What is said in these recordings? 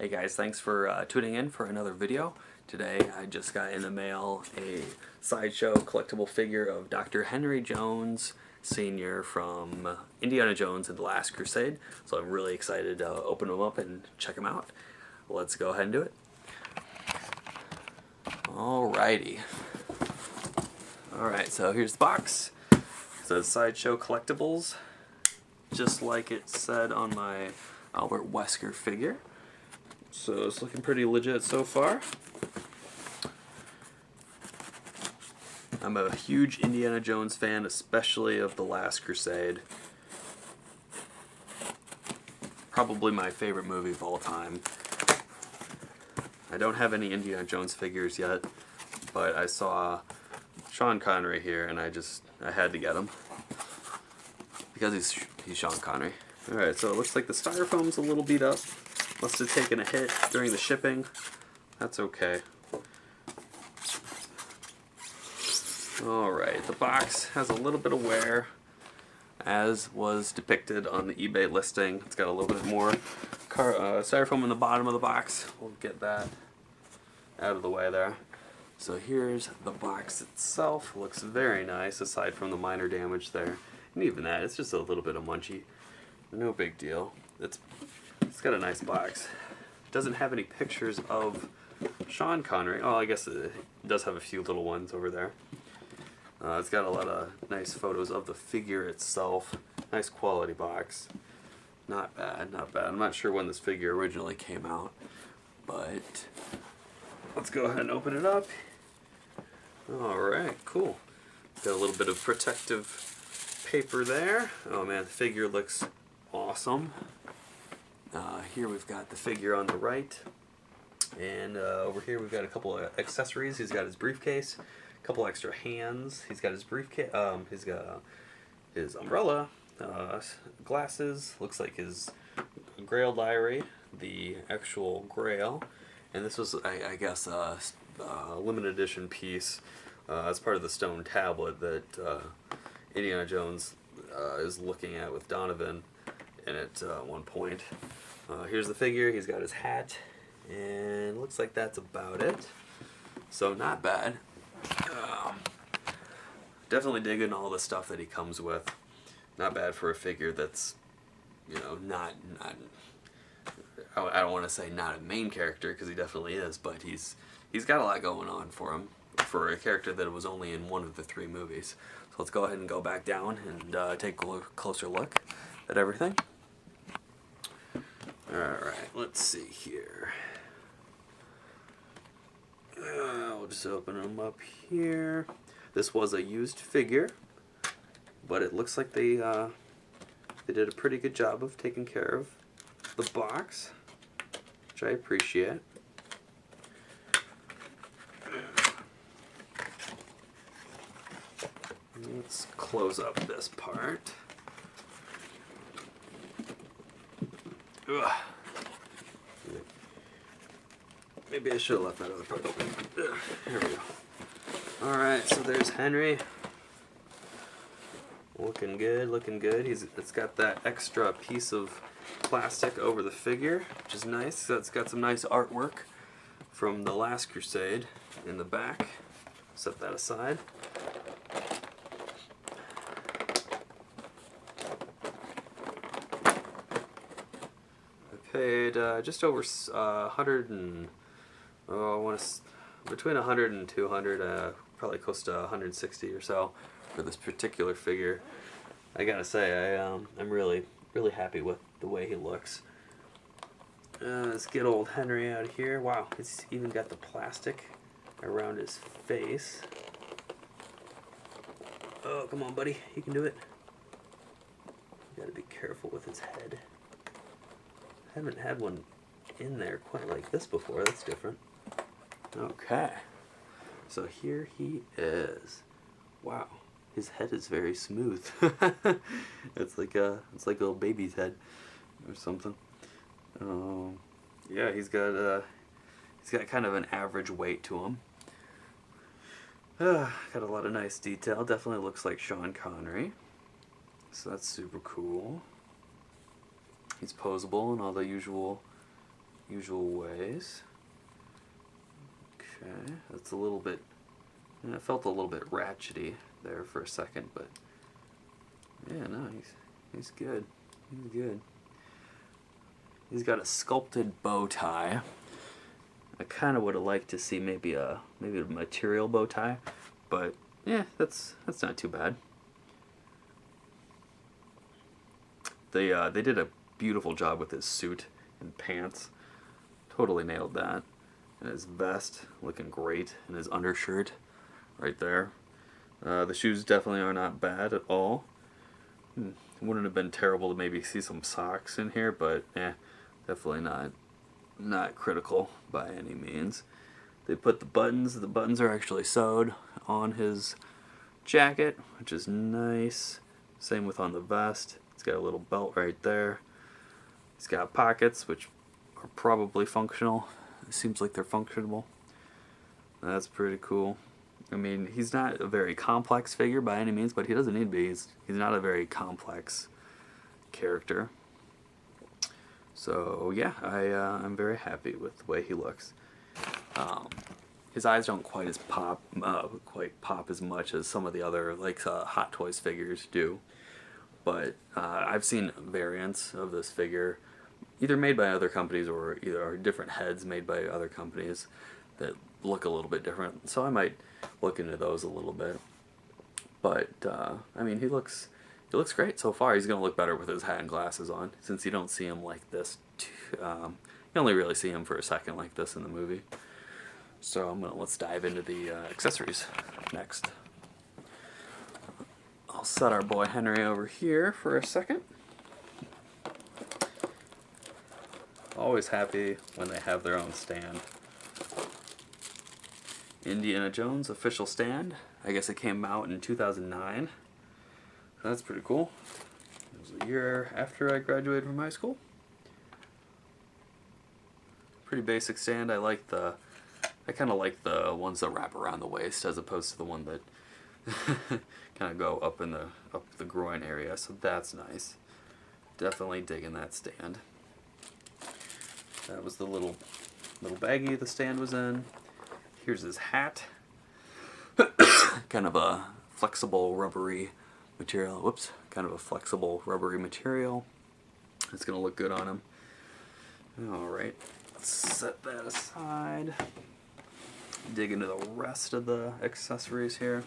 Hey guys, thanks for tuning in for another video. Today I just got in the mail a Sideshow collectible figure of Dr. Henry Jones Sr. from Indiana Jones and the Last Crusade. So I'm really excited to open them up and check them out. Let's go ahead and do it. Alrighty. Alright, so here's the box. It says Sideshow Collectibles, just like it said on my Albert Wesker figure. So it's looking pretty legit so far. I'm a huge Indiana Jones fan, especially of The Last Crusade. Probably my favorite movie of all time. I don't have any Indiana Jones figures yet, but I saw Sean Connery here and I had to get him. Because he's Sean Connery. Alright, so it looks like the styrofoam's a little beat up. Must have taken a hit during the shipping. That's okay. Alright, the box has a little bit of wear, as was depicted on the eBay listing. It's got a little bit more styrofoam in the bottom of the box. We'll get that out of the way there. So here's the box itself. Looks very nice, aside from the minor damage there. And even that, it's just a little bit of munchy. No big deal. It's got a nice box. It doesn't have any pictures of Sean Connery. Oh, I guess it does have a few little ones over there. It's got a lot of nice photos of the figure itself. Nice quality box. Not bad, not bad. I'm not sure when this figure originally came out, but let's go ahead and open it up. Alright, cool. Got a little bit of protective paper there. Oh man, the figure looks awesome. Here we've got the figure on the right, and over here we've got a couple of accessories. He's got his briefcase, a couple extra hands. He's got his briefcase. He's got his umbrella, glasses. Looks like his Grail diary, the actual Grail, and this was, I guess, a limited edition piece as part of the stone tablet that Indiana Jones is looking at with Donovan in it one point. Here's the figure. He's got his hat, and looks like that's about it. So not bad. Definitely digging all the stuff that he comes with. Not bad for a figure that's, you know, not I don't want to say not a main character, because he definitely is, but he's got a lot going on for him, for a character that was only in one of the 3 movies. So let's go ahead and go back down and take a closer look at everything. Alright, let's see here. We'll just open them up here. This was a used figure, but it looks like they did a pretty good job of taking care of the box, which I appreciate. Let's close up this part. Ugh. Maybe I should have left that other part open. Ugh. Here we go. Alright, so there's Henry. Looking good, looking good. It's got that extra piece of plastic over the figure, which is nice. So it's got some nice artwork from the Last Crusade in the back. Set that aside. Paid just over 100 and between 100 and 200, probably close to 160 or so for this particular figure. I gotta say, I'm really happy with the way he looks. Let's get old Henry out of here. Wow, it's even got the plastic around his face. Oh, come on, buddy, you can do it. You gotta be careful with his head. I haven't had one in there quite like this before. That's different. Okay, so here he is. Wow, his head is very smooth. it's like a little baby's head or something. Yeah, he's got kind of an average weight to him. Got a lot of nice detail. Definitely looks like Sean Connery. So that's super cool. He's posable in all the usual usual ways. Okay, that's a little bit, it felt a little bit ratchety there for a second, but yeah, no, he's good. He's good. He's got a sculpted bow tie. I kind of would have liked to see maybe a material bow tie, but yeah, that's not too bad. They did a beautiful job with his suit and pants. Totally nailed that. And his vest, looking great. And his undershirt, right there. The shoes definitely are not bad at all. Wouldn't have been terrible to maybe see some socks in here, but definitely not critical by any means. They put the buttons are actually sewed on his jacket, which is nice. Same with on the vest. It's got a little belt right there. He's got pockets, which are probably functional. It seems like they're functional. That's pretty cool. I mean, he's not a very complex figure by any means, but he doesn't need to be. He's not a very complex character. So yeah, I'm very happy with the way he looks. His eyes don't quite pop as much as some of the other Hot Toys figures do. But I've seen variants of this figure, either made by other companies or different heads made by other companies that look a little bit different. So I might look into those a little bit. But I mean, he looks great so far. He's gonna look better with his hat and glasses on, since you don't see him like this. You only really see him for a second like this in the movie. So let's dive into the accessories next. I'll set our boy Henry over here for a second. Always happy when they have their own stand. Indiana Jones official stand. I guess it came out in 2009. That's pretty cool. It was a year after I graduated from high school. Pretty basic stand. I kind of like the ones that wrap around the waist as opposed to the one that kind of go up the groin area, so that's nice. Definitely digging that stand. That was the little baggie the stand was in. Here's his hat. Kind of a flexible rubbery material. Whoops. Kind of a flexible rubbery material. It's gonna look good on him. Alright, let's set that aside. Dig into the rest of the accessories here.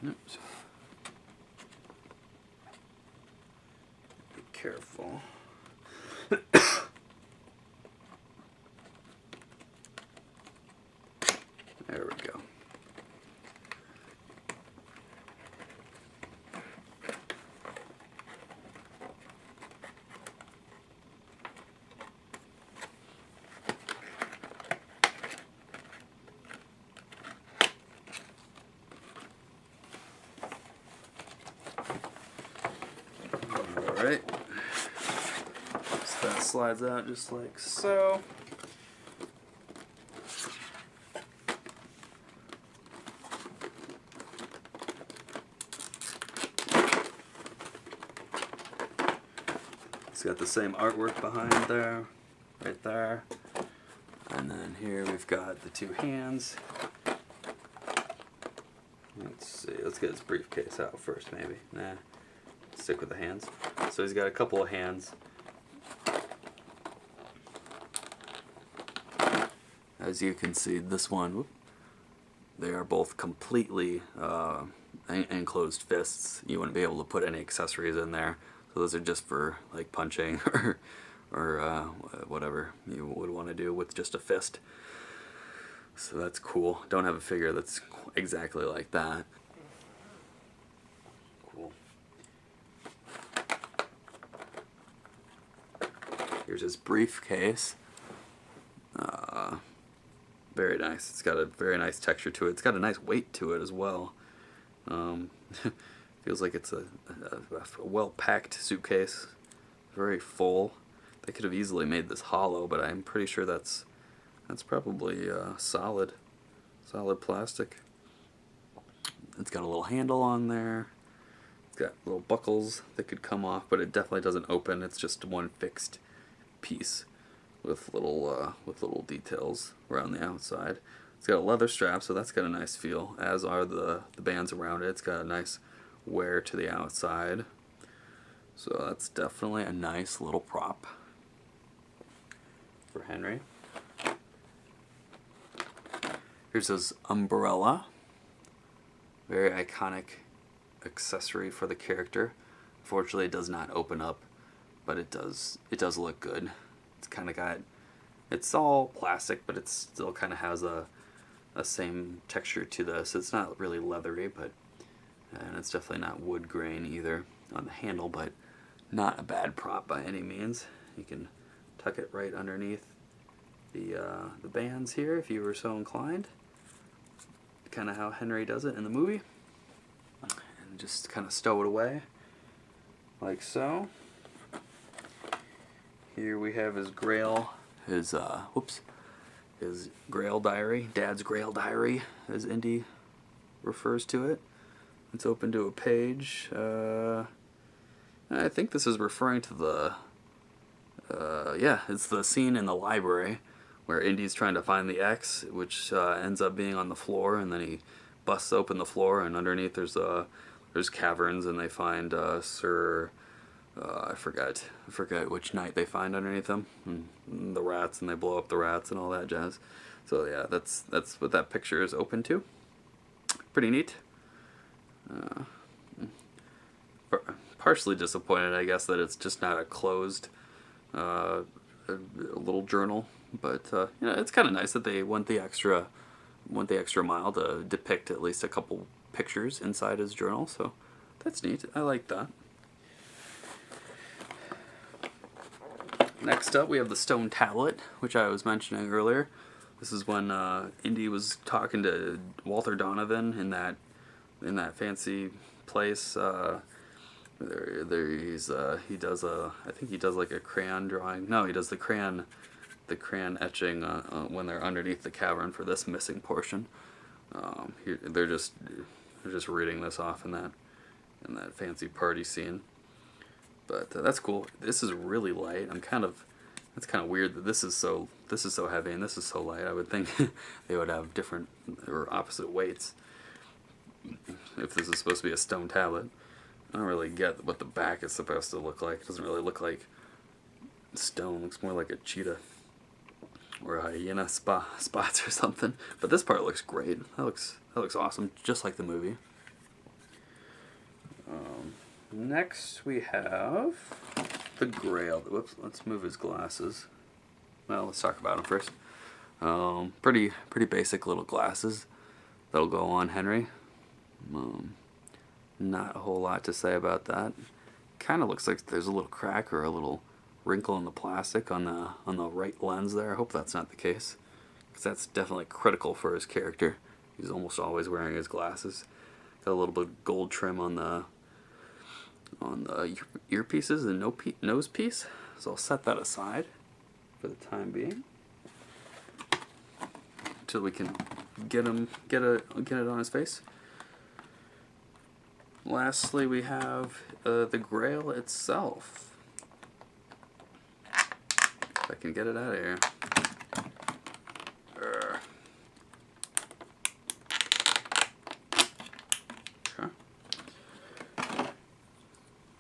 Oops. Be careful. There we go. Alright, so that slides out just like so. It's got the same artwork behind there, right there. And then here we've got the two hands. Let's see, let's get his briefcase out first maybe. Nah. Stick with the hands. So he's got a couple of hands. As you can see, this one, they are both completely enclosed fists. You wouldn't be able to put any accessories in there. So those are just for like punching or whatever you would want to do with just a fist. So that's cool. Don't have a figure that's exactly like that. Here's his briefcase. Very nice. It's got a very nice texture to it. It's got a nice weight to it as well. Feels like it's a well-packed suitcase. Very full. They could have easily made this hollow, but I'm pretty sure that's probably solid plastic. It's got a little handle on there. It's got little buckles that could come off, but it definitely doesn't open. It's just one fixed piece with little details around the outside. It's got a leather strap, so that's got a nice feel, as are the bands around it. It's got a nice wear to the outside. So that's definitely a nice little prop for Henry. Here's his umbrella. Very iconic accessory for the character. Unfortunately, it does not open up, but it does look good. It's kind of got, it's all plastic, but it still kind of has a same texture to this. It's not really leathery, but and it's definitely not wood grain either on the handle, but not a bad prop by any means. You can tuck it right underneath the bands here if you were so inclined. Kind of how Henry does it in the movie. And just kind of stow it away like so. Here we have his Grail, his Grail diary, Dad's Grail diary, as Indy refers to it. It's open to a page. I think this is referring to the, yeah, it's the scene in the library where Indy's trying to find the X, which ends up being on the floor, and then he busts open the floor, and underneath there's caverns, and they find Sir, I forget which knight they find underneath them, and the rats, and they blow up the rats and all that jazz. So yeah, that's what that picture is open to. Pretty neat. Partially disappointed, I guess, that it's just not a closed a little journal, but you know, it's kind of nice that they went the extra mile to depict at least a couple pictures inside his journal. So that's neat. I like that. Next up, we have the stone tablet, which I was mentioning earlier. This is when Indy was talking to Walter Donovan in that fancy place. He does I think he does like a crayon drawing. No, he does the crayon etching when they're underneath the cavern for this missing portion. They're just reading this off in that fancy party scene. But that's cool. This is really light. It's kind of weird that this is so heavy and this is so light. I would think they would have different or opposite weights if this is supposed to be a stone tablet. I don't really get what the back is supposed to look like. It doesn't really look like stone. It looks more like a cheetah or a hyena spots or something. But this part looks great. That looks awesome, just like the movie. Next we have the Grail. Whoops, let's move his glasses. Well, let's talk about him first. Pretty basic little glasses that'll go on Henry. Not a whole lot to say about that. Kind of looks like there's a little crack or a little wrinkle in the plastic on the right lens there. I hope that's not the case, because that's definitely critical for his character. He's almost always wearing his glasses. Got a little bit of gold trim on the earpieces and nose piece. So I'll set that aside for the time being until we can get it on his face. Lastly, we have the Grail itself. If I can get it out of here. Okay.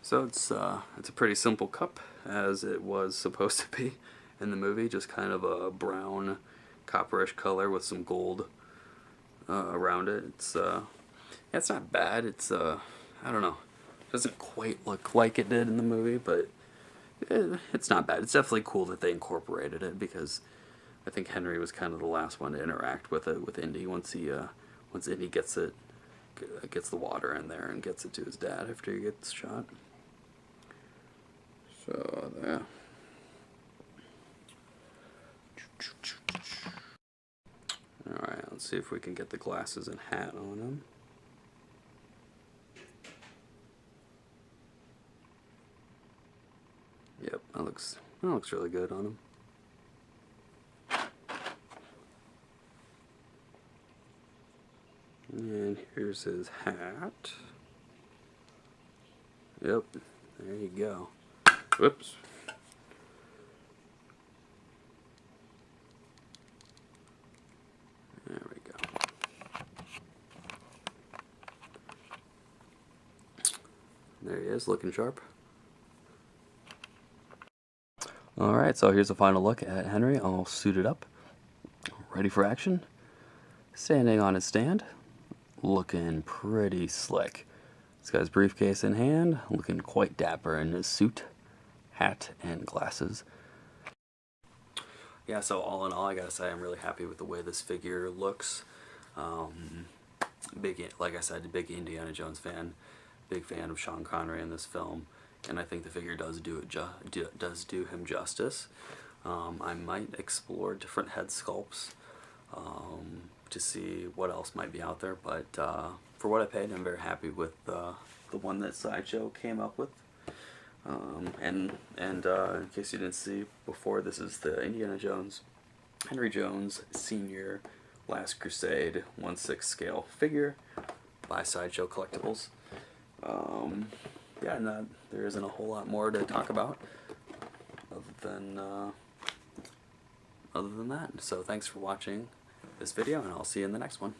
So it's a pretty simple cup, as it was supposed to be in the movie. Just kind of a brown, copperish color with some gold around it. It's not bad. It's I don't know. It doesn't quite look like it did in the movie, but it's not bad. It's definitely cool that they incorporated it, because I think Henry was kind of the last one to interact with it with Indy once Indy gets the water in there and gets it to his dad after he gets shot. So yeah. Alright, let's see if we can get the glasses and hat on him. Yep, that looks really good on him. And here's his hat. Yep, there you go. Whoops. There we go. There he is, looking sharp. Alright, so here's a final look at Henry, all suited up, ready for action. Standing on his stand, looking pretty slick. He's got his briefcase in hand, looking quite dapper in his suit, hat, and glasses. Yeah, so all in all, I gotta say I'm really happy with the way this figure looks. Like I said, big Indiana Jones fan, big fan of Sean Connery in this film, and I think the figure does do him justice. I might explore different head sculpts to see what else might be out there, but for what I paid, I'm very happy with the one that Sideshow came up with. In case you didn't see before, this is the Indiana Jones, Henry Jones Sr. Last Crusade 1/6 scale figure by Sideshow Collectibles. Yeah, and there isn't a whole lot more to talk about other than that. So thanks for watching this video, and I'll see you in the next one.